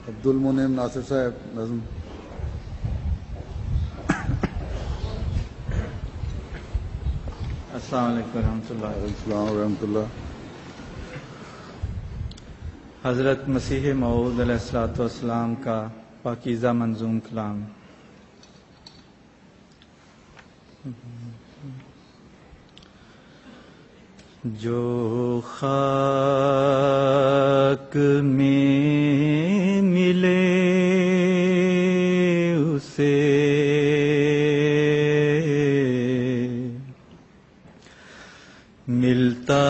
عبد المنعم ناصر صاحب نظم. السلام علیکم ورحمۃ اللہ. السلام ورحمۃ اللہ. حضرت مسیح موعود علیہ الصلوۃ والسلام کا پاکیزہ منظوم کلام. جو خاک میں ملے اسے ملتا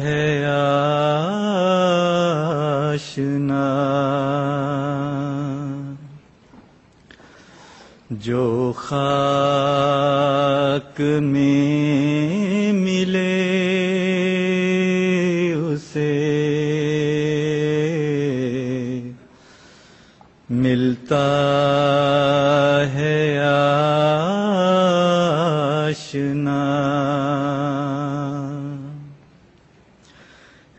ہے آشنا. جو خاک میں ملے اسے ملتا ہے آشنا.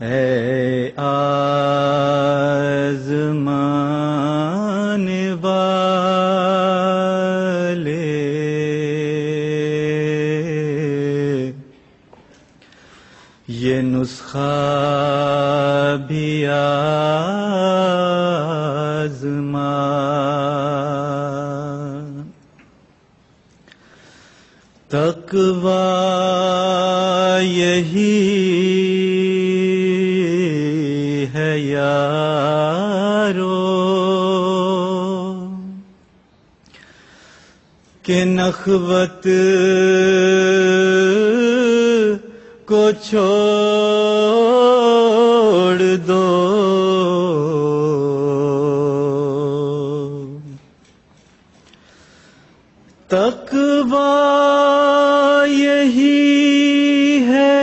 اے آزمانے والے یہ نسخہ بھی آزما. تقویٰ یہی ہے یارو کہ نخوت کو چھوڑ دو. تقویٰ یہی ہے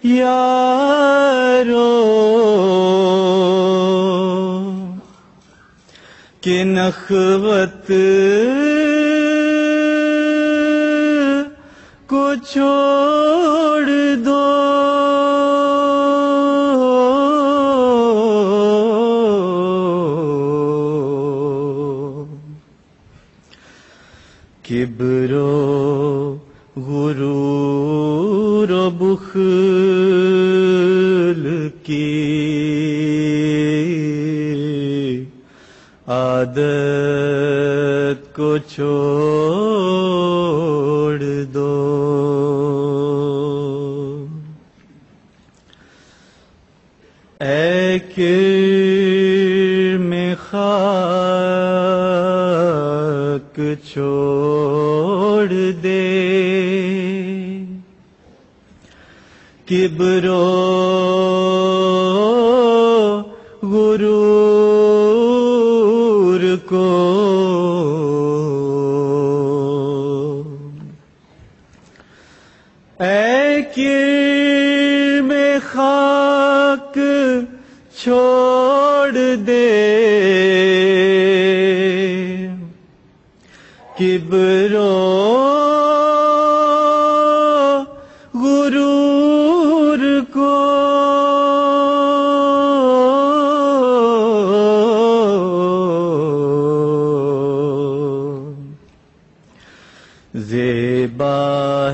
یارو کہ نخوت کو چھوڑ دو. کبر و غرور و بخل کی عادت کو چھوڑ دو. اے کرم خاک چھوڑ دے کبر و غرور کو. اے کرم خاک چھوڑ دے کبر و غرور کو. زیبا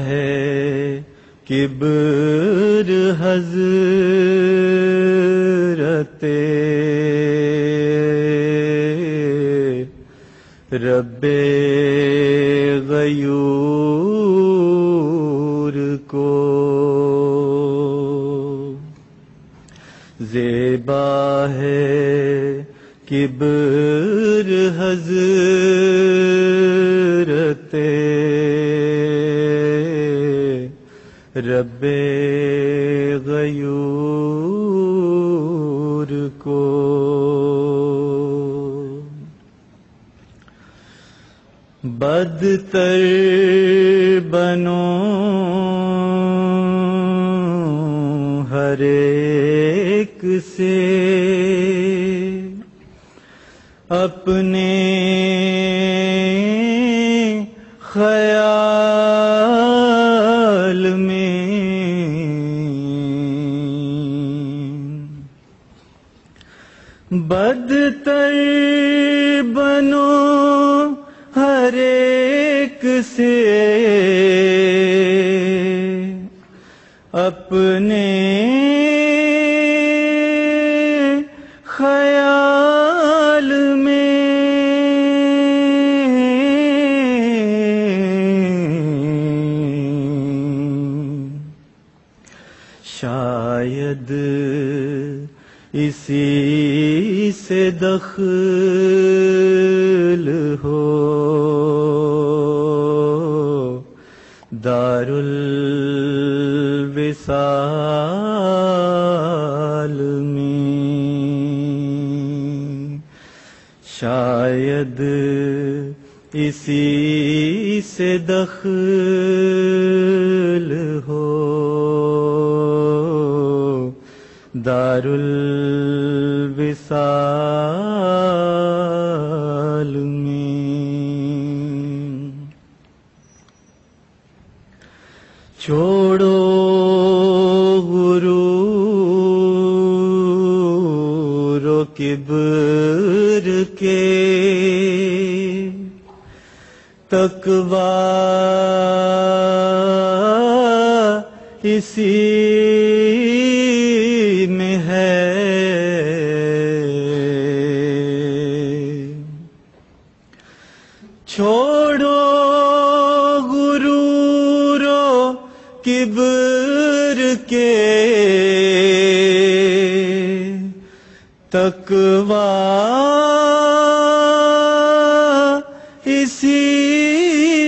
ہے کبر حضرت رب غیور کو. زیبا ہے کبر حضرت رب غیور کو. بدتر بنو ہر ایک سے اپنے خیال میں بدتر بنو ہر ایک سے اپنے خیال میں، شاید اسی سے دخل ہو دار الوصال میں، شاید اسی سے دخل ہو دار الوصال میں۔ چھوڑو غرور و کبر کے، تقویٰ اسی میں ہے، چھوڑو غرور و کبر کے، تقویٰ اسی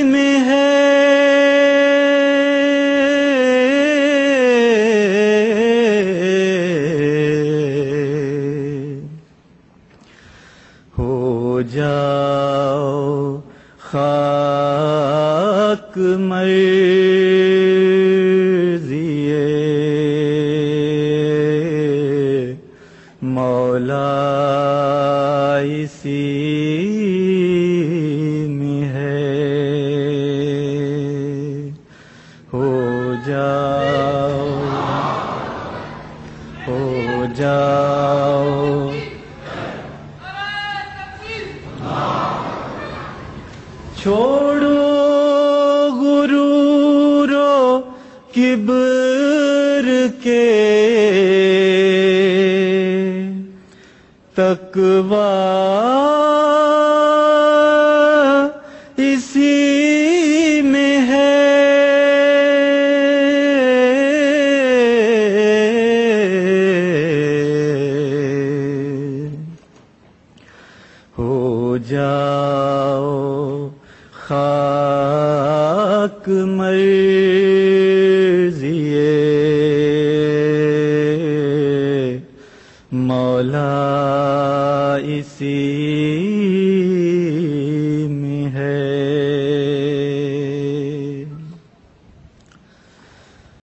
میں ہے، ہو جاؤ خاک مرضیے مولا اسی میں ہے، ہو جاؤ چھوڑو غرور و کبر کے، تقویٰ اسی میں ہے، ہو جاؤ خاک مرضیے مولا